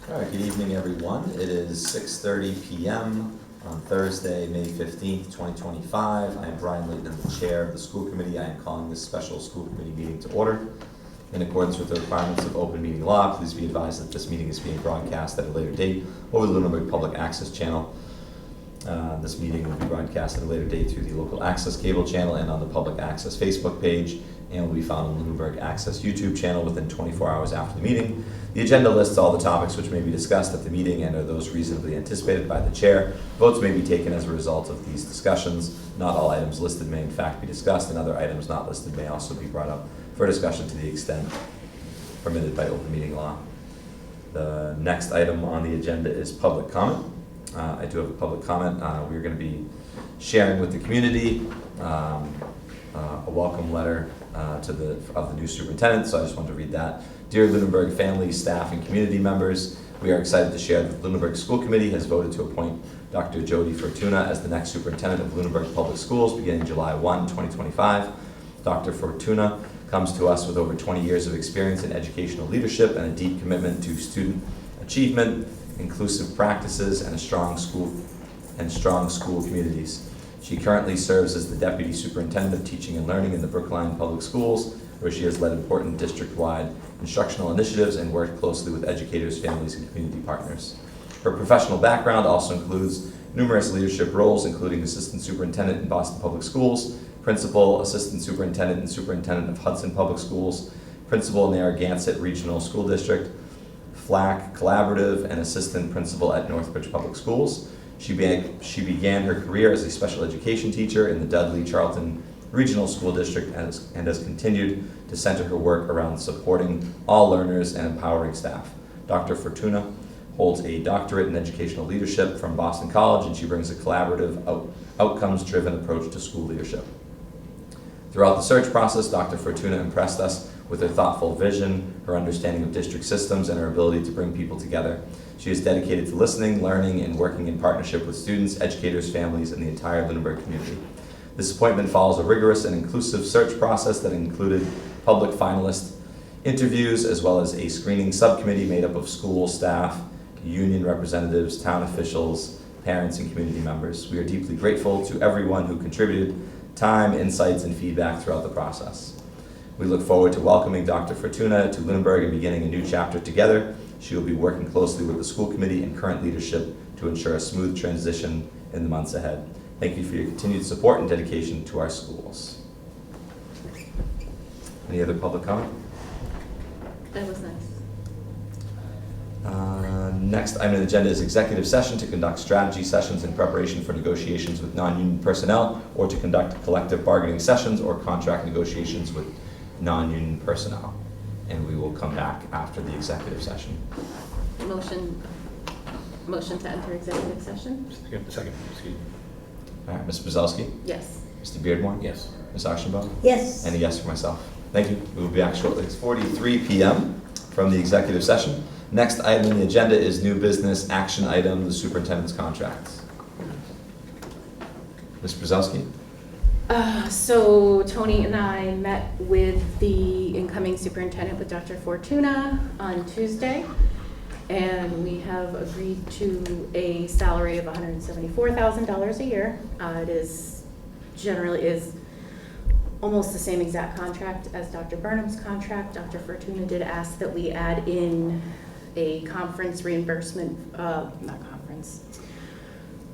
All right, good evening, everyone. It is 6:30 p.m. on Thursday, May 15th, 2025. I am Brian Layton, the chair of the school committee. I am calling this special school committee meeting to order. In accordance with the requirements of open meeting law, please be advised that this meeting is being broadcast at a later date over the Lunenburg Public Access Channel. This meeting will be broadcast at a later date through the local access cable channel and on the public access Facebook page, and will be found on the Lunenburg Access YouTube channel within 24 hours after the meeting. The agenda lists all the topics which may be discussed at the meeting and are those reasonably anticipated by the chair. Votes may be taken as a result of these discussions. Not all items listed may in fact be discussed, and other items not listed may also be brought up for discussion to the extent permitted by open meeting law. The next item on the agenda is public comment. I do have a public comment. We're going to be sharing with the community a welcome letter of the new superintendent, so I just wanted to read that. Dear Lunenburg family, staff, and community members, we are excited to share that the Lunenburg School Committee has voted to appoint Dr. Jody Fortuna as the next superintendent of Lunenburg Public Schools beginning July 1, 2025. Dr. Fortuna comes to us with over 20 years of experience in educational leadership and a deep commitment to student achievement, inclusive practices, and strong school communities. She currently serves as the Deputy Superintendent of Teaching and Learning in the Brookline Public Schools, where she has led important district-wide instructional initiatives and worked closely with educators, families, and community partners. Her professional background also includes numerous leadership roles, including Assistant Superintendent in Boston Public Schools, Principal, Assistant Superintendent, and Superintendent of Hudson Public Schools, Principal in Narragansett Regional School District, FLAC Collaborative, and Assistant Principal at Northbridge Public Schools. She began her career as a special education teacher in the Dudley Charlton Regional School District and has continued to center her work around supporting all learners and empowering staff. Dr. Fortuna holds a doctorate in educational leadership from Boston College, and she brings a collaborative, outcomes-driven approach to school leadership. Throughout the search process, Dr. Fortuna impressed us with her thoughtful vision, her understanding of district systems, and her ability to bring people together. She is dedicated to listening, learning, and working in partnership with students, educators, families, and the entire Lunenburg community. This appointment follows a rigorous and inclusive search process that included public finalist interviews, as well as a screening subcommittee made up of school staff, union representatives, town officials, parents, and community members. We are deeply grateful to everyone who contributed time, insights, and feedback throughout the process. We look forward to welcoming Dr. Fortuna to Lunenburg and beginning a new chapter together. She will be working closely with the school committee and current leadership to ensure a smooth transition in the months ahead. Thank you for your continued support and dedication to our schools. Any other public comment? That was nice. Next item on the agenda is executive session to conduct strategy sessions in preparation for negotiations with non-union personnel, or to conduct collective bargaining sessions or contract negotiations with non-union personnel. And we will come back after the executive session. Motion to enter executive session? Second, excuse me. All right, Ms. Brzezowski? Yes. Mr. Beardmore? Yes. Ms. Archambault? Yes. And a yes for myself. Thank you. We will be back shortly. It's 4:43 p.m. from the executive session. Next item on the agenda is new business action item, the superintendent's contracts. Ms. Brzezowski? So Tony and I met with the incoming superintendent, with Dr. Fortuna, on Tuesday, and we have agreed to a salary of $174,000 a year. It is almost the same exact contract as Dr. Burnham's contract. Dr. Fortuna did ask that we add in a conference reimbursement,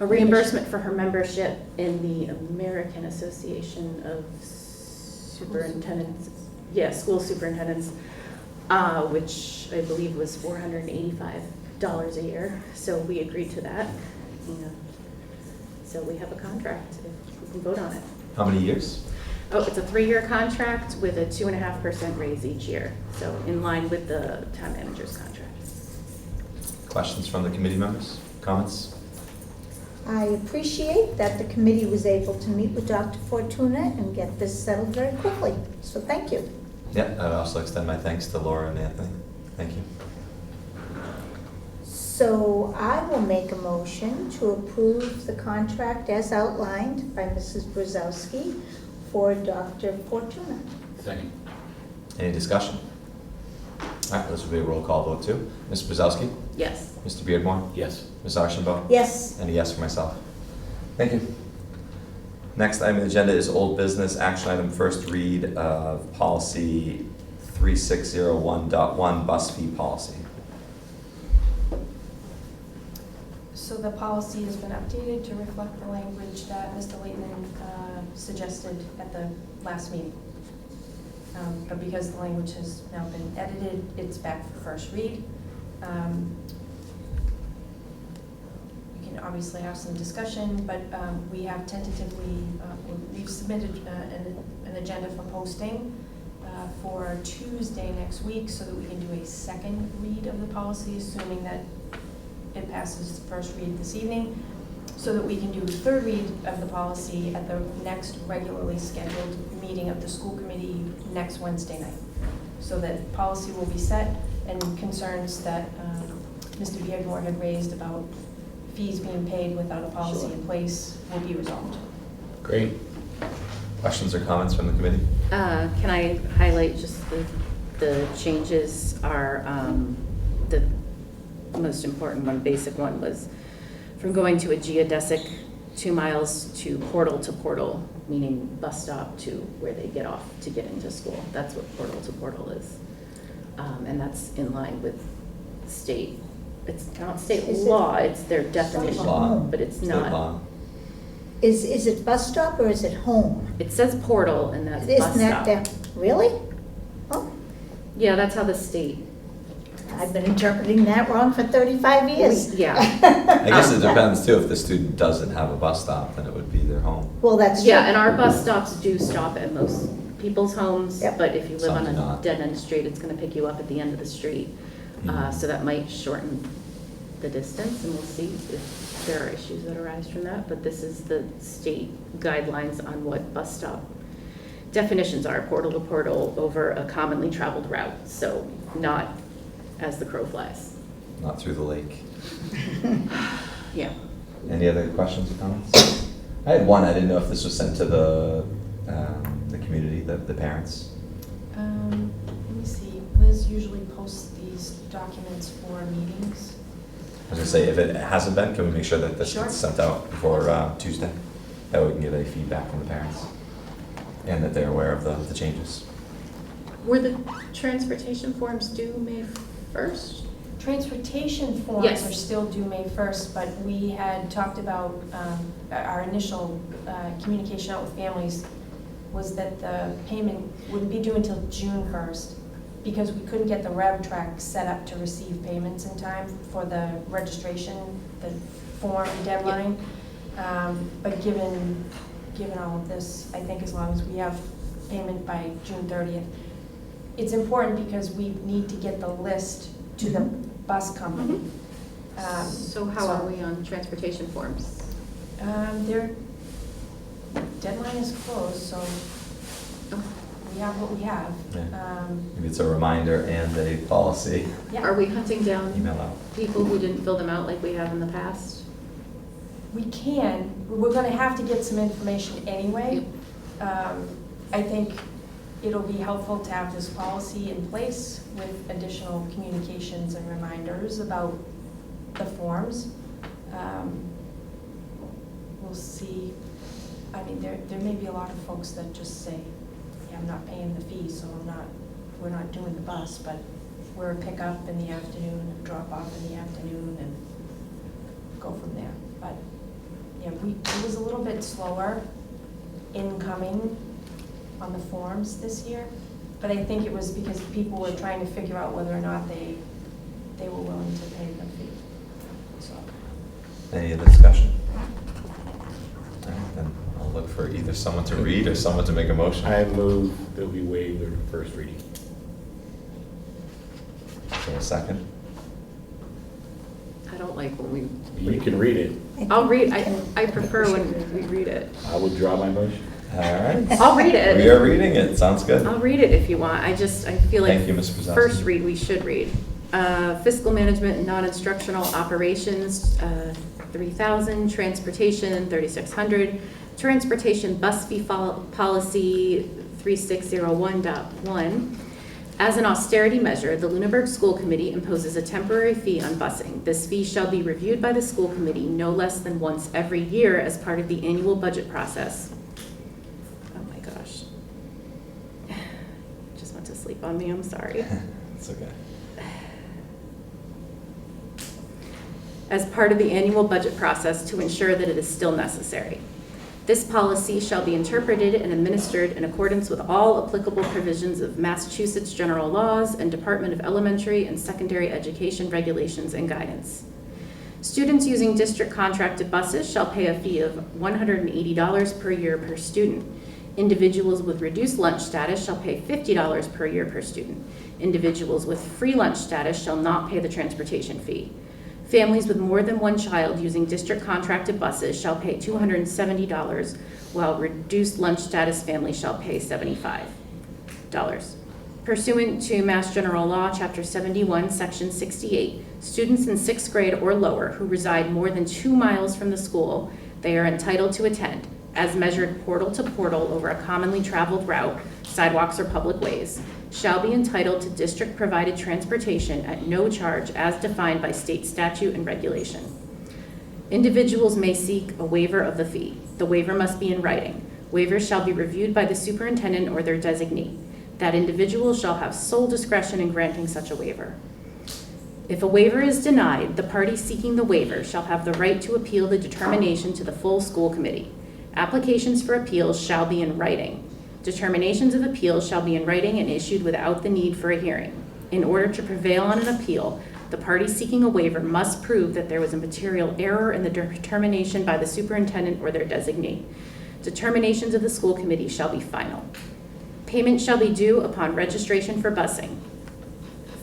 a reimbursement for her membership in the American Association of Superintendents, school superintendents, which I believe was $485 a year. So we agreed to that. So we have a contract, if we can vote on it. How many years? Oh, it's a 3-year contract with a 2.5% raise each year. So in line with the town manager's contract. Questions from the committee members? Comments? I appreciate that the committee was able to meet with Dr. Fortuna and get this settled very quickly. So thank you. Yeah, I'd also extend my thanks to Laura and Anthony. Thank you. So I will make a motion to approve the contract as outlined by Mrs. Brzezowski for Dr. Fortuna. Second. Any discussion? All right, this will be a roll call vote too. Ms. Brzezowski? Yes. Mr. Beardmore? Yes. Ms. Archambault? Yes, And a yes for myself. Thank you. Next item on the agenda is old business, action item, first read of policy 3601.1, bus fee policy. So the policy has been updated to reflect the language that Mr. Leighton suggested at the last meeting. But because the language has now been edited, it's back for first read. We can obviously have some discussion, but we have tentatively, we've submitted an agenda for posting for Tuesday next week so that we can do a second read of the policy, assuming that it passes first read this evening, so that we can do third read of the policy at the next regularly scheduled meeting of the school committee next Wednesday night. So that policy will be set and concerns that Mr. Beardmore had raised about fees being paid without a policy in place will be resolved. Great. Questions or comments from the committee? Can I highlight just the changes are, the most important one, basic one, was from going to a geodesic 2 miles to portal, meaning bus stop to where they get off to get into school. That's what portal to portal is. And that's in line with state, it's not state Is it- law, it's their definition, law. but it's State not. law. is it bus stop or is it home? It says portal and that's bus Isn't that stop. the, really? Oh, Yeah, that's how the state, I've been interpreting that wrong for 35 years. yeah. I guess it depends too, if the student doesn't have a bus stop, then it would be their home. Well, that's true. Yeah, and our bus stops do stop at most people's homes, Yep. but if you live Some on do a not. dead-end street, it's gonna pick you up at the end of the street. Mhm. So that might shorten the distance, and we'll see if there are issues that arise from that. But this is the state guidelines on what bus stop definitions are, portal to portal over a commonly traveled route, so not as the crow flies. Not through the lake. Yeah. Any other questions or comments? I had one, I didn't know if this was sent to the community, the parents. Let me see, Liz usually posts these documents for meetings. I was gonna say, if it hasn't been, can we make sure that this Sure. gets sent out before Tuesday? That way we can get any feedback from the parents, and that they're aware of the changes. Were the transportation forms due May 1st? Transportation forms Yes. are still due May 1st, but we had talked about, our initial communication out with families was that the payment wouldn't be due until June 1st, because we couldn't get the rev track set up to receive payments in time for the registration, the form deadline. But given all of this, I think as long as we have payment by June 30th, it's important because we need to get the list to the bus company. So how are we on transportation forms? Their deadline is closed, so we have what we have. Yeah. Maybe it's a reminder and a policy Yeah. Are we hunting down email out. people who didn't fill them out like we have in the past? We can, we're gonna have to get some information anyway. I think it'll be helpful to have this policy in place with additional communications and reminders about the forms. We'll see, I mean, there may be a lot of folks that just say, yeah, I'm not paying the fee, so we're not doing the bus, but we're a pickup in the afternoon, a drop off in the afternoon, and go from there. But yeah, it was a little bit slower incoming on the forms this year, but I think it was because people were trying to figure out whether or not they were willing to pay the fee. So, Any other discussion? All right, then I'll look for either someone to read or someone to make a motion. I move that we waive the first reading. So a second. I don't like when we, You can read it. I'll read, I prefer when we read it. I would draw my motion. All right. I'll read it. We are reading it, sounds good. I'll read it if you want. I feel like Thank you, Ms. Brzezowski. first read, we should read. Fiscal management and non-instructional operations, 3,000, transportation, 3,600, transportation bus fee policy, 3601.1, As an austerity measure, the Lunenburg School Committee imposes a temporary fee on busing. This fee shall be reviewed by the school committee no less than once every year as part of the annual budget process. Oh my gosh. Just went to sleep on me, I'm sorry. It's okay. As part of the annual budget process to ensure that it is still necessary. This policy shall be interpreted and administered in accordance with all applicable provisions of Massachusetts general laws and Department of Elementary and Secondary Education regulations and guidance. Students using district contracted buses shall pay a fee of $180 per year per student. Individuals with reduced lunch status shall pay $50 per year per student. Individuals with free lunch status shall not pay the transportation fee. Families with more than one child using district contracted buses shall pay $270, while reduced lunch status families shall pay $75. Pursuant to Mass General Law, Chapter 71, Section 68, students in 6th grade or lower who reside more than 2 miles from the school they are entitled to attend, as measured portal to portal over a commonly traveled route, sidewalks or public ways, shall be entitled to district-provided transportation at no charge as defined by state statute and regulation. Individuals may seek a waiver of the fee. The waiver must be in writing. Waivers shall be reviewed by the superintendent or their designee. That individual shall have sole discretion in granting such a waiver. If a waiver is denied, the party seeking the waiver shall have the right to appeal the determination to the full school committee. Applications for appeals shall be in writing. Determinations of appeals shall be in writing and issued without the need for a hearing. In order to prevail on an appeal, the party seeking a waiver must prove that there was a material error in the determination by the superintendent or their designee. Determinations of the school committee shall be final. Payment shall be due upon registration for busing.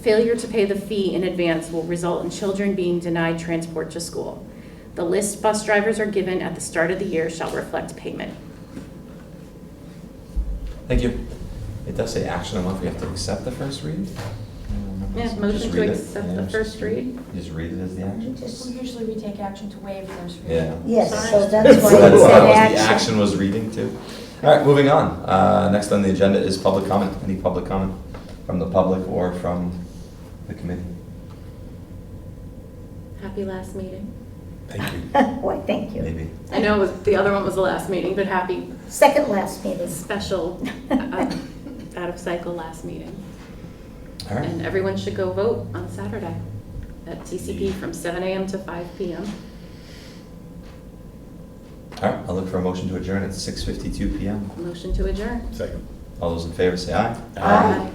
Failure to pay the fee in advance will result in children being denied transport to school. The list bus drivers are given at the start of the year shall reflect payment. Thank you. It does say action on if we have to accept the first read. Yeah, Just motion to read it. accept Yeah, the just first read. Just read it as the action. Just- Usually we take action to waive first reading. Yeah. Yes, Sorry. so that's why So it that's said the action. action was reading too. All right, moving on. Next on the agenda is public comment. Any public comment from the public or from the committee? Happy last meeting. Thank you. Why, thank you. Maybe. I know it was, the other one was the last meeting, but happy Second last meeting. special out of cycle last meeting. All right. And everyone should go vote on Saturday at TCP from 7 a.m. to 5 p.m. All right, I'll look for a motion to adjourn at 6:52 PM. Motion to adjourn. Second. All those in favor say aye. Aye.